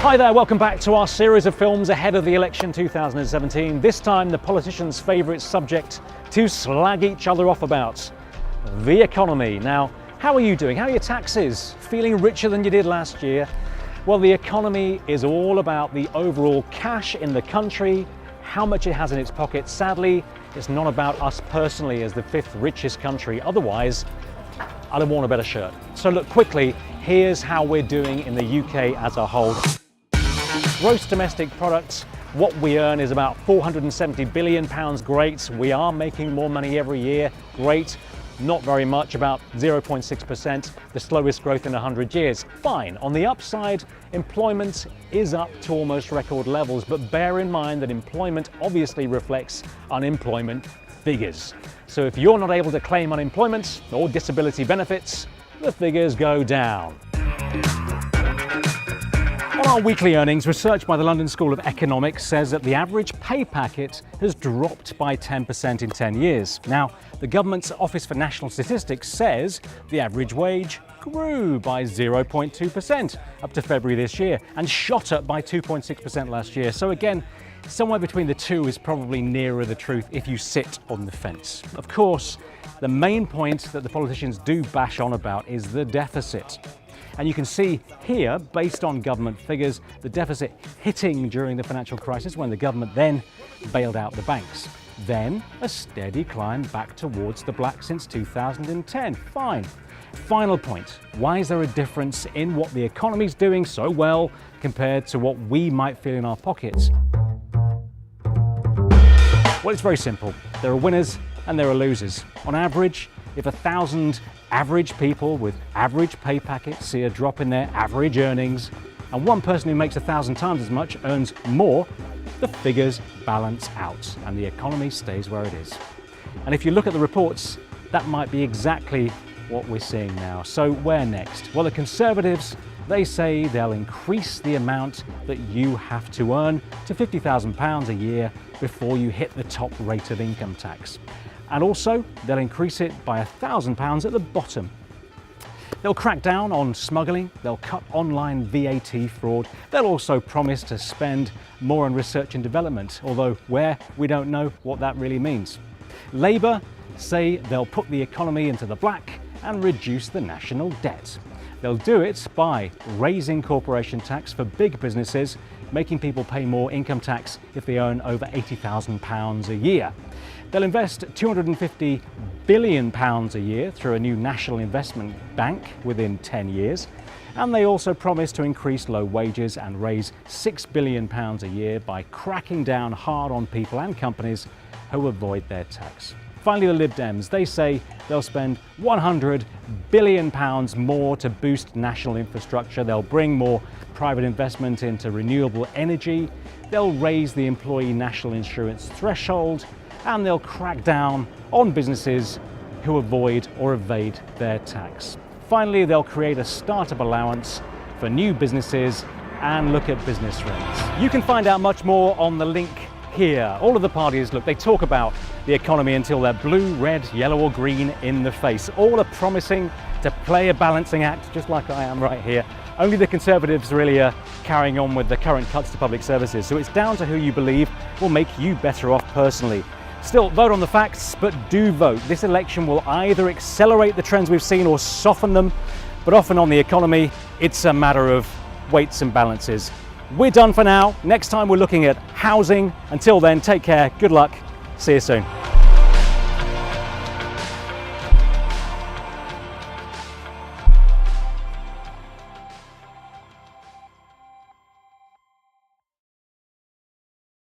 Hi there, welcome back to our series of films ahead of the election 2017. This time the politicians' favourite subject to slag each other off about, the economy. Now, how are you doing? How are your taxes? Feeling richer than you did last year? Well, the economy is all about the overall cash in the country, how much it has in its pocket. Sadly, it's not about us personally as the fifth richest country. Otherwise, I'd have worn a better shirt. So look, quickly, here's how we're doing in the UK as a whole. Gross domestic product, what we earn is about £470 billion. Great. We are making more money every year. Great. Not very much, about 0.6%, the slowest growth in 100 years. Fine. On the upside, employment is up to almost record levels, but bear in mind that employment obviously reflects unemployment figures. So if you're not able to claim unemployment or disability benefits, the figures go down. On our weekly earnings, research by the London School of Economics says that the average pay packet has dropped by 10% in 10 years. Now, the government's Office for National Statistics says the average wage grew by 0.2% up to February this year and shot up by 2.6% last year. So again, somewhere between the two is probably nearer the truth if you sit on the fence. Of course, the main point that the politicians do bash on about is the deficit. And you can see here, based on government figures, the deficit hitting during the financial crisis when the government then bailed out the banks. Then a steady climb back towards the black since 2010. Fine. Final point. Why is there a difference in what the economy's doing so well compared to what we might feel in our pockets? Well, it's very simple. There are winners and there are losers. On average, if 1,000 average people with average pay packets see a drop in their average earnings, and one person who makes 1,000 times as much earns more, the figures balance out and the economy stays where it is. And if you look at the reports, that might be exactly what we're seeing now. So where next? Well, the Conservatives, they say they'll increase the amount that you have to earn to £50,000 a year before you hit the top rate of income tax. And also, they'll increase it by £1,000 at the bottom. They'll crack down on smuggling, they'll cut online VAT fraud, they'll also promise to spend more on research and development, although where, we don't know what that really means. Labour say they'll put the economy into the black and reduce the national debt. They'll do it by raising corporation tax for big businesses, making people pay more income tax if they earn over £80,000 a year. They'll invest £250 billion a year through a new national investment bank within 10 years. And they also promise to increase low wages and raise £6 billion a year by cracking down hard on people and companies who avoid their tax. Finally, the Lib Dems, they say they'll spend £100 billion more to boost national infrastructure. They'll bring more private investment into renewable energy. They'll raise the employee national insurance threshold. And they'll crack down on businesses who avoid or evade their tax. Finally, they'll create a startup allowance for new businesses and look at business rates. You can find out much more on the link here. All of the parties, look, they talk about the economy until they're blue, red, yellow or green in the face. All are promising to play a balancing act, just like I am right here. Only the Conservatives really are carrying on with the current cuts to public services. So it's down to who you believe will make you better off personally. Still, vote on the facts, but do vote. This election will either accelerate the trends we've seen or soften them, but often on the economy, it's a matter of weights and balances. We're done for now. Next time we're looking at housing. Until then, take care, good luck, see you soon.